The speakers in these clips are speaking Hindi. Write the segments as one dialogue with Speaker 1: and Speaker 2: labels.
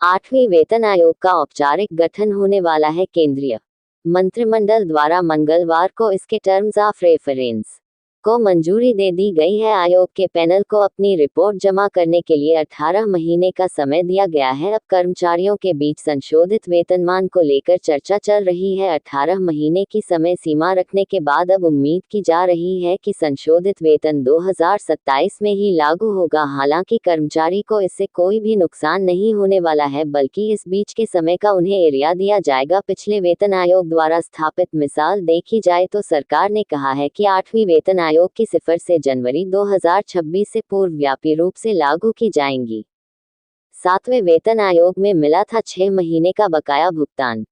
Speaker 1: 8वीं वेतन आयोग का औपचारिक गठन होने वाला है। केंद्रीय मंत्रिमंडल द्वारा मंगलवार को इसके टर्म्स ऑफ रेफरेंस को मंजूरी दे दी गई है। आयोग के पैनल को अपनी रिपोर्ट जमा करने के लिए 18 महीने का समय दिया गया है। अब कर्मचारियों के बीच संशोधित वेतनमान को लेकर चर्चा चल रही है। 18 महीने की समय सीमा रखने के बाद अब उम्मीद की जा रही है कि संशोधित वेतन 2027 में ही लागू होगा। हालांकि कर्मचारी को इससे कोई भी नुकसान नहीं होने वाला है, बल्कि इस बीच के समय का उन्हें एरिया दिया जाएगा। पिछले वेतन आयोग द्वारा स्थापित मिसाल देखी जाए तो सरकार ने कहा है कि 8वीं वेतन आयोग की सिफर से जनवरी 2026 से पूर्वव्यापी रूप से लागू की जाएंगी। 7वें वेतन आयोग में मिला था 6 महीने का बकाया भुगतान।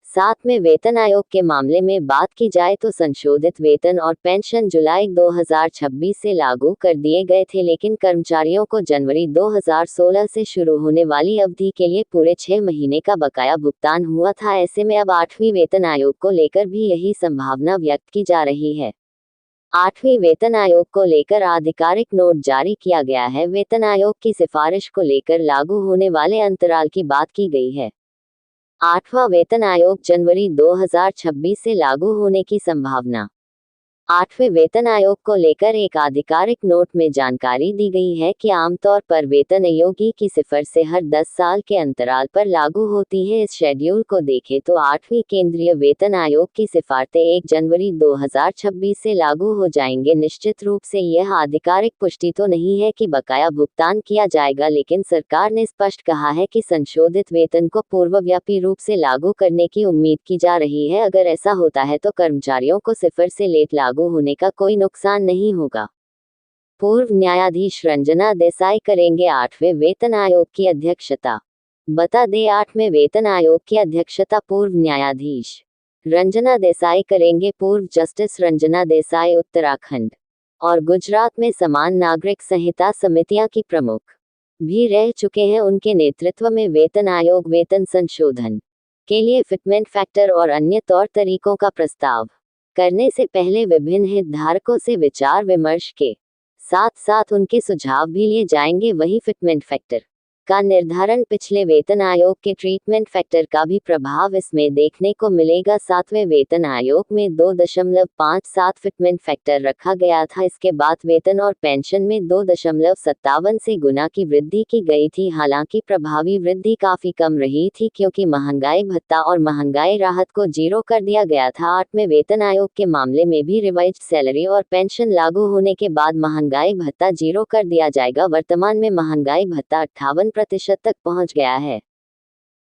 Speaker 1: 7वें वेतन आयोग के मामले में बात की जाए तो संशोधित वेतन और पेंशन जुलाई 2026 से लागू कर दिए गए थे, लेकिन कर्मचारियों को जनवरी 2016 से शुरू होने वाली अवधि के लिए पूरे 6 महीने का बकाया भुगतान हुआ था। ऐसे में अब 8वीं वेतन आयोग को लेकर भी यही संभावना व्यक्त की जा रही है। 8वीं वेतन आयोग को लेकर आधिकारिक नोट जारी किया गया है। वेतन आयोग की सिफारिश को लेकर लागू होने वाले अंतराल की बात की गई है। 8वां वेतन आयोग जनवरी 2026 से लागू होने की संभावना। 8वें वेतन आयोग को लेकर एक आधिकारिक नोट में जानकारी दी गई है कि आमतौर पर वेतन आयोगी की सिफर से हर 10 साल के अंतराल पर लागू होती है। इस शेड्यूल को देखें तो 8वीं केंद्रीय वेतन आयोग की सिफारिशें 1 जनवरी 2026 से लागू हो जाएंगे। निश्चित रूप से यह आधिकारिक पुष्टि तो नहीं है कि बकाया भुगतान किया जाएगा, लेकिन सरकार ने स्पष्ट कहा है कि संशोधित वेतन को पूर्वव्यापी रूप से लागू करने की उम्मीद की जा रही है। अगर ऐसा होता है तो कर्मचारियों को सिफर से लेट लागू होने का कोई नुकसान नहीं होगा। पूर्व न्यायाधीश रंजना देसाई करेंगे 8वें वेतन आयोग की अध्यक्षता। बता दें, 8वें वेतन आयोग की अध्यक्षता पूर्व न्यायाधीश रंजना देसाई करेंगे। पूर्व जस्टिस रंजना देसाई उत्तराखंड और गुजरात में समान नागरिक संहिता समितियां की प्रमुख भी रह चुके हैं। उनके नेतृत्व में वेतन आयोग वेतन संशोधन के लिए फिटमेंट फैक्टर और अन्य तौर तरीकों का प्रस्ताव करने से पहले विभिन्न हितधारकों से विचार विमर्श के साथ साथ उनके सुझाव भी लिए जाएंगे। वही फिटमेंट फैक्टर का निर्धारण पिछले वेतन आयोग के ट्रीटमेंट फैक्टर का भी प्रभाव इसमें देखने को मिलेगा। 7वें वेतन आयोग में 2.57 फिटमेंट फैक्टर रखा गया था। इसके बाद वेतन और पेंशन में 2.57 से गुना की वृद्धि की गई थी। हालांकि प्रभावी वृद्धि काफी कम रही थी, क्योंकि महंगाई भत्ता और महंगाई राहत को जीरो कर दिया गया था। 8वें वेतन आयोग के मामले में भी रिवाइज्ड सैलरी और पेंशन लागू होने के बाद महंगाई भत्ता जीरो कर दिया जाएगा। वर्तमान में महंगाई भत्ता 58% तक पहुंच गया है।